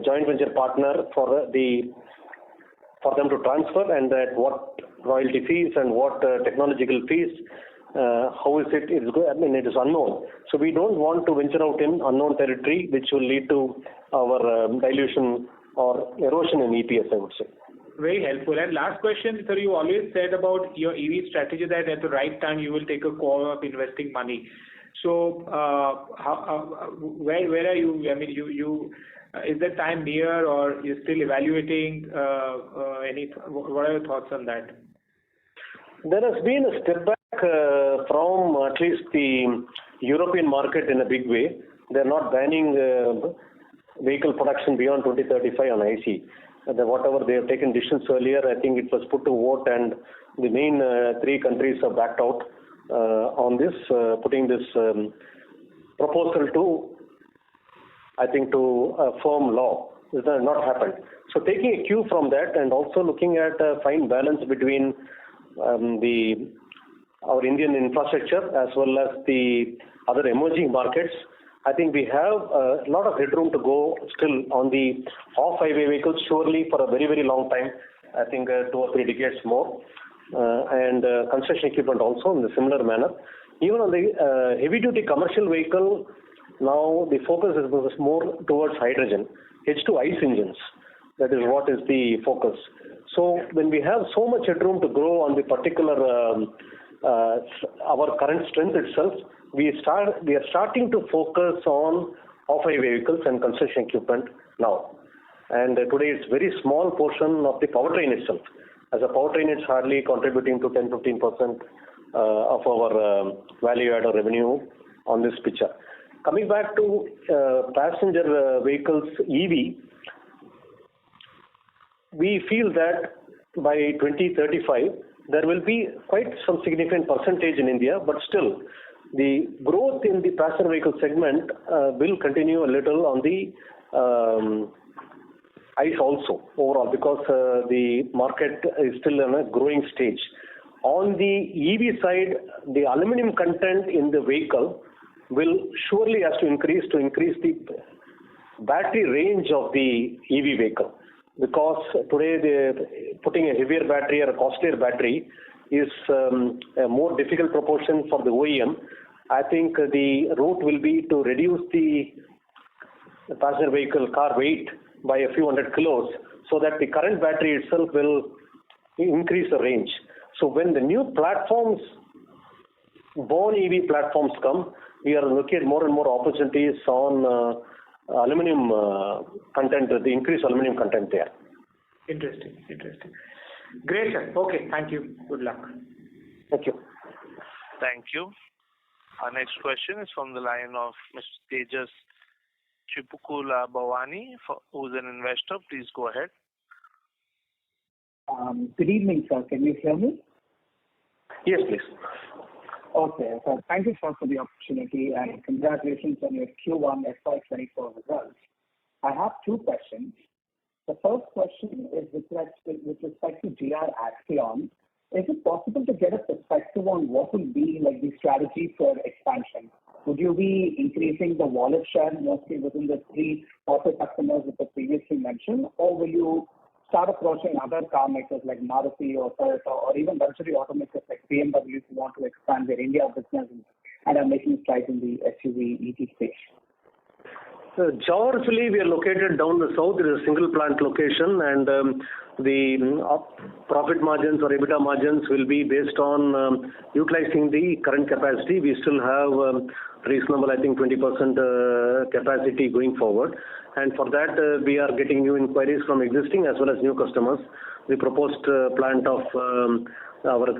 joint venture partner for them to transfer, and at what royalty fees and what technological fees, how is it? It is unknown. So we don't want to venture out in unknown territory, which will lead to our dilution or erosion in EPS, I would say. Very helpful. And last question, sir, you always said about your EV strategy that at the right time you will take a call of investing money. So where are you? Is the time near, or you're still evaluating? What are your thoughts on that? There has been a step back from at least the European market in a big way. They're not banning vehicle production beyond 2035 on IC. Whatever they have taken decisions earlier, I think it was put to vote, and the main three countries have backed out on this, putting this proposal to, I think, to a firm law. This has not happened. So taking a cue from that and also looking at a fine balance between our Indian infrastructure as well as the other emerging markets, I think we have a lot of headroom to go still on the off-highway vehicles, surely for a very, very long time, I think 2 or 3 decades more, and construction equipment also in a similar manner. Even on the heavy-duty commercial vehicle, now the focus is more towards hydrogen, H2 ICE engines. That is what is the focus. So when we have so much headroom to grow on the particular our current strength itself, we are starting to focus on off-highway vehicles and construction equipment now. And today it's very small portion of the powertrain itself. As a powertrain, it's hardly contributing to 10-15% of our value add or revenue on this picture. Coming back to passenger vehicles EV, we feel that by 2035 there will be quite some significant percentage in India, but still the growth in the passenger vehicle segment will continue a little on the ICE also overall, because the market is still in a growing stage. On the EV side, the aluminum content in the vehicle will surely have to increase the battery range of the EV vehicle, because today they're putting a heavier battery or a costlier battery is a more difficult proportion for the OEM. I think the route will be to reduce the passenger vehicle car weight by a few hundred kilos, so that the current battery itself will increase the range. So when the new platforms, born EV platforms come, we are looking at more and more opportunities on aluminum content, the increased aluminum content there. Interesting. Great, sir. Okay, thank you. Good luck. Thank you. Thank you. Our next question is from the line of Mr. Tejas Chipukula Bhavani, who's an investor. Please go ahead. Good evening, sir. Can you hear me? Yes, please. Okay. So thank you, sir, for the opportunity, and congratulations on your Q1 FY24 results. I have two questions. The first question is with respect to GR Axion. Is it possible to get a perspective on what will be like the strategy for expansion? Would you be increasing the wallet share mostly within the three auto customers that I previously mentioned, or will you start approaching other car makers like Maruti or Toyota or even luxury automakers like BMW who want to expand their India business and are making strides in the SUV EV space? Geographically, we are located down the south. It is a single plant location, and the profit margins or EBITDA margins will be based on utilizing the current capacity. We still have reasonable, I think, 20% capacity going forward. And for that, we are getting new inquiries from existing as well as new customers. The proposed plant of our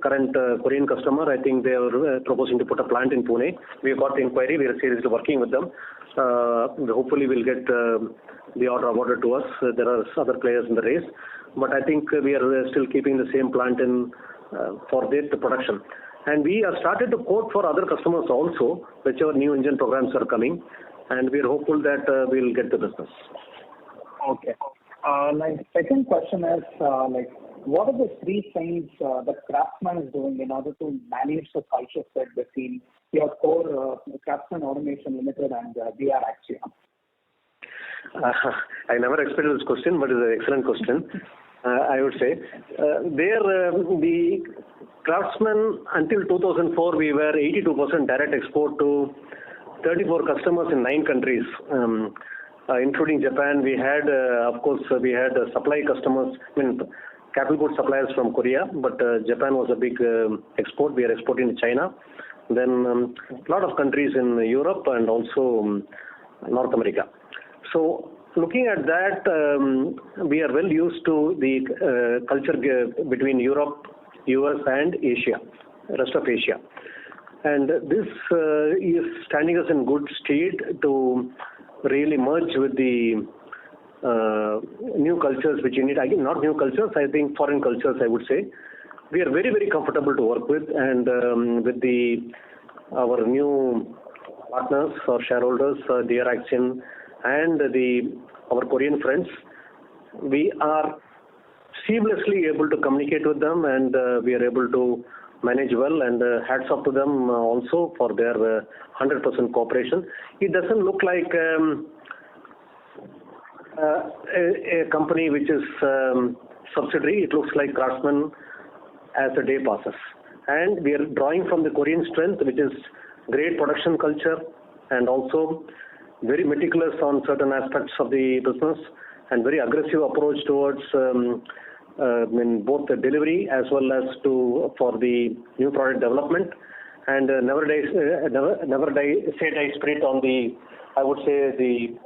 current Korean customer, I think they are proposing to put a plant in Pune. We have got the inquiry. We are seriously working with them. Hopefully, we'll get the order awarded to us. There are other players in the race, but I think we are still keeping the same plant in for the production. And we have started to quote for other customers also, whichever new engine programs are coming, and we are hopeful that we'll get the business. Okay. My second question is, what are the three things that Craftsman is doing in order to manage the culture fit between your core Craftsman Automation Limited and DR Axion? I never expected this question, but it's an excellent question. I would say the Craftsman until 2004 we were 82% direct export to 34 customers in 9 countries, including Japan. We had, of course, supply customers, capital goods suppliers from Korea, but Japan was a big export. We are exporting to China. Then a lot of countries in Europe and also North America. So looking at that, we are well used to the culture between Europe, US and Asia, rest of Asia. And this is standing us in good stead to really merge with the new cultures which you need. Again, not new cultures, I think foreign cultures, I would say. We are very, very comfortable to work with, and with our new partners or shareholders, DR Axion and our Korean friends, we are seamlessly able to communicate with them, and we are able to manage well, and hats off to them also for their 100% cooperation. It doesn't look like a company which is subsidiary. It looks like Craftsman as the day passes. And we are drawing from the Korean strength, which is great production culture and also very meticulous on certain aspects of the business and very aggressive approach towards both the delivery as well as for the new product development, and never say die spirit on the, I would say, the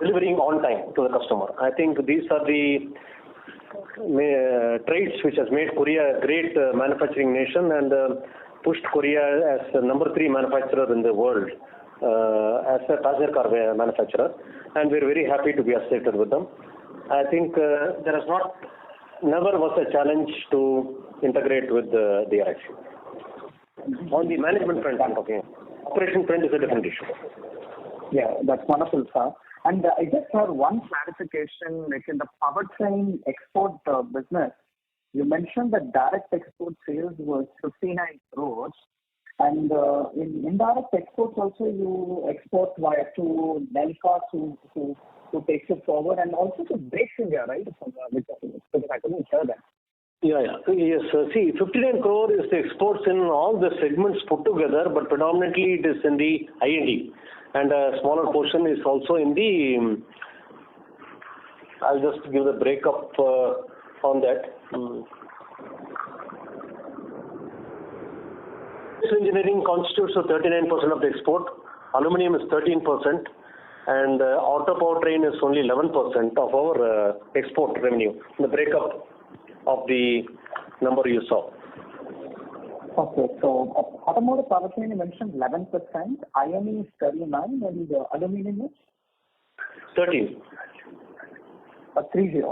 delivering on time to the customer. I think these are the traits which has made Korea a great manufacturing nation and pushed Korea as the number 3 manufacturer in the world as a passenger car manufacturer, and we're very happy to be associated with them. I think there has never was a challenge to integrate with the Axion. On the management front, I'm talking. Operation front is a different issue. Yeah, that's wonderful, sir. And I just have one clarification, like in the powertrain export business, you mentioned that direct export sales was 59 crores, and in indirect exports also you export via to Nelka who takes it forward, and also to Brakes India, right? Because I couldn't hear that. Yes. See, 59 crore is the exports in all the segments put together, but predominantly it is in the I&D. And a smaller portion is also in the, I'll just give the breakup on that. Engineering constitutes 39% of the export, aluminium is 13%, and auto powertrain is only 11% of our export revenue, the breakup of the number you saw. Okay, so automotive powertrain you mentioned 11%, IME is 39, and aluminum is? 13. 30.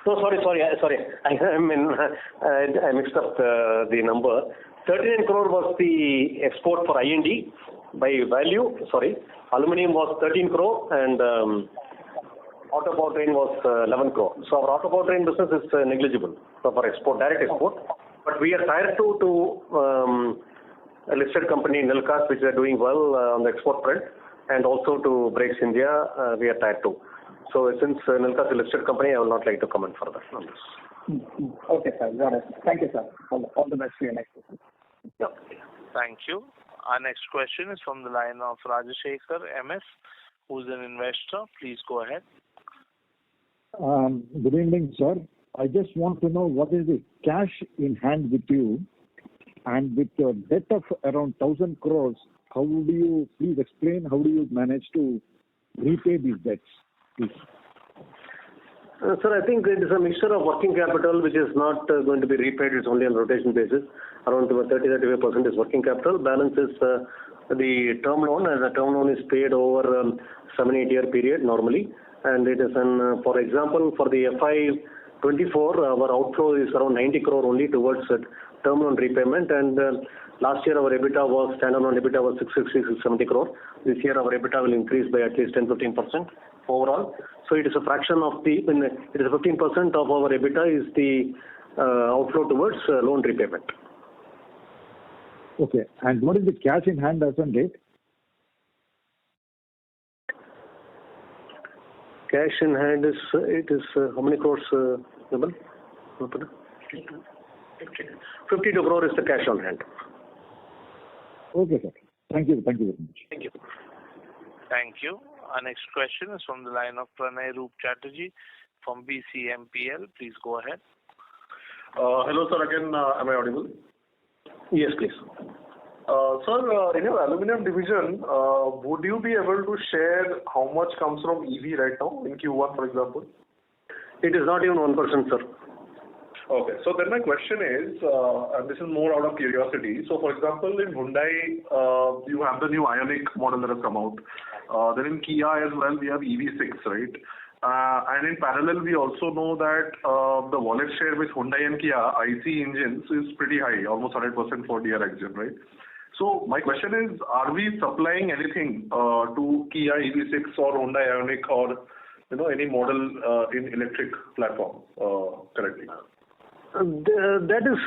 No, sorry. I mixed up the number. 39 crore was the export for I&D by value. Sorry, aluminum was 13 crore and auto powertrain was 11 crore. So our auto powertrain business is negligible for export, direct export. But we are tier 2 to a listed company, Nilkas, which are doing well on the export front, and also to Brakes India, we are tier 2. So since Nilkas is a listed company, I will not like to comment further on this. Okay, sir. Got it. Thank you, sir. All the best for your next question. Yeah. Thank you. Our next question is from the line of Rajashekar MS, who's an investor. Please go ahead. Good evening, sir. I just want to know what is the cash in hand with you, and with your debt of around 1,000 crores, how do you, please explain, how do you manage to repay these debts, please? Sir, I think it is a mixture of working capital which is not going to be repaid. It's only on rotation basis. Around 30-35% is working capital. Balance is the term loan, and the term loan is paid over 7-8 year period normally. And it is for example, for the FY24, our outflow is around 90 crore only towards term loan repayment. And last year our standalone EBITDA was 660-670 crore. This year our EBITDA will increase by at least 10-15% overall. So it is a fraction of it is 15% of our EBITDA is the outflow towards loan repayment. Okay. And what is the cash in hand as on date? Cash in hand is how many crores? 52 crore is the cash on hand. Okay, sir. Thank you very much. Thank you. Thank you. Our next question is from the line of Pranay Roop Chatterjee from BCMPL. Please go ahead. Hello, sir. Again, am I audible? Yes, please. Sir, in your aluminum division, would you be able to share how much comes from EV right now in Q1, for example? It is not even 1%, sir. Okay. So then my question is, and this is more out of curiosity. So for example, in Hyundai, you have the new Ioniq model that has come out. Then in Kia as well, we have EV6, right? And in parallel, we also know that the wallet share with Hyundai and Kia IC engines is pretty high, almost 100% for DR Axion, right? So my question is, are we supplying anything to Kia EV6 or Hyundai Ioniq or any model in electric platform currently? That is,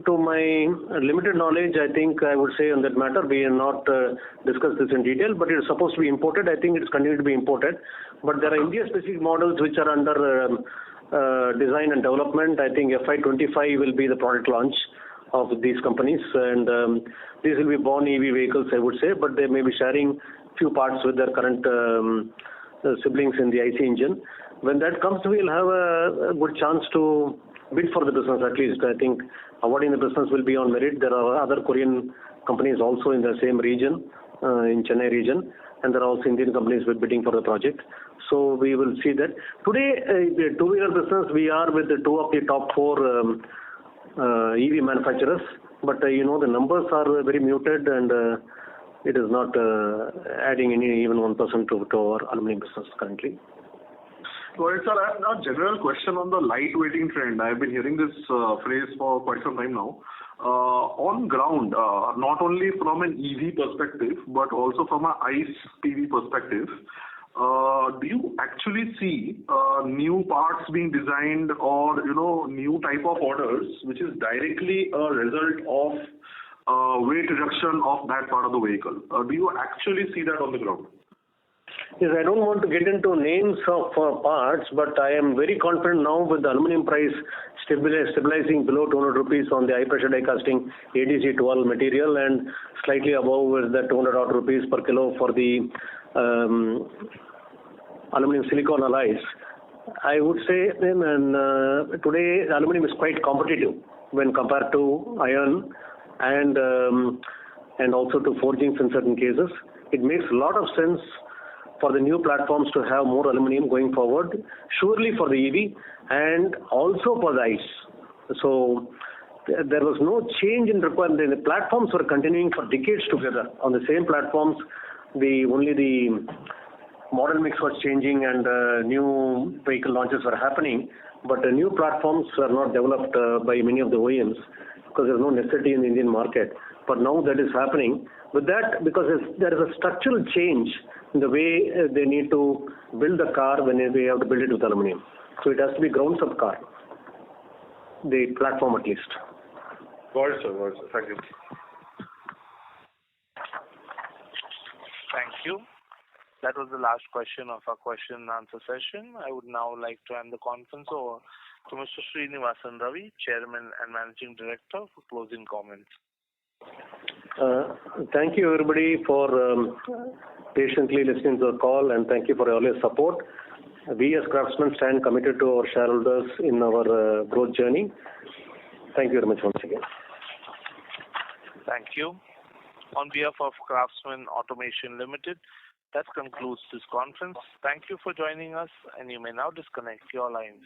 to my limited knowledge, I think I would say on that matter, we have not discussed this in detail, but it is supposed to be imported. I think it's continued to be imported. But there are India-specific models which are under design and development. I think FY25 will be the product launch of these companies, and these will be born EV vehicles, I would say, but they may be sharing few parts with their current siblings in the IC engine. When that comes, we'll have a good chance to bid for the business at least. I think awarding the business will be on merit. There are other Korean companies also in the same region, in Chennai region, and there are also Indian companies with bidding for the project. So we will see that. Today, the two-wheeler business, we are with the two of the top 4 EV manufacturers, but the numbers are very muted, and it is not adding even 1% to our aluminum business currently. Right, sir. I have a general question on the lightweighting trend. I've been hearing this phrase for quite some time now. On ground, not only from an EV perspective, but also from an ICE PV perspective, do you actually see new parts being designed or new type of orders, which is directly a result of weight reduction of that part of the vehicle? Do you actually see that on the ground? Yes, I don't want to get into names of parts, but I am very confident now with the aluminum price stabilizing below 200 rupees on the high pressure die casting ADC 12 material and slightly above with the 200 odd rupees per kilo for the aluminum silicon alloys. I would say today aluminum is quite competitive when compared to iron and also to forgings in certain cases. It makes a lot of sense for the new platforms to have more aluminum going forward, surely for the EV and also for the ICE. So there was no change in requirement. The platforms were continuing for decades together on the same platforms. Only the model mix was changing and new vehicle launches were happening. But new platforms are not developed by many of the OEMs because there's no necessity in the Indian market. But now that is happening. With that, because there is a structural change in the way they need to build the car when they have to build it with aluminum. So it has to be grounds up car, the platform at least. Got it, sir. Got it, sir. Thank you. Thank you. That was the last question of our question and answer session. I would now like to hand the conference over to Mr. Srinivasan Ravi, Chairman and Managing Director, for closing comments. Thank you, everybody, for patiently listening to the call, and thank you for all your support. We as Craftsman stand committed to our shareholders in our growth journey. Thank you very much once again. Thank you. On behalf of Craftsman Automation Limited, that concludes this conference. Thank you for joining us, and you may now disconnect your lines.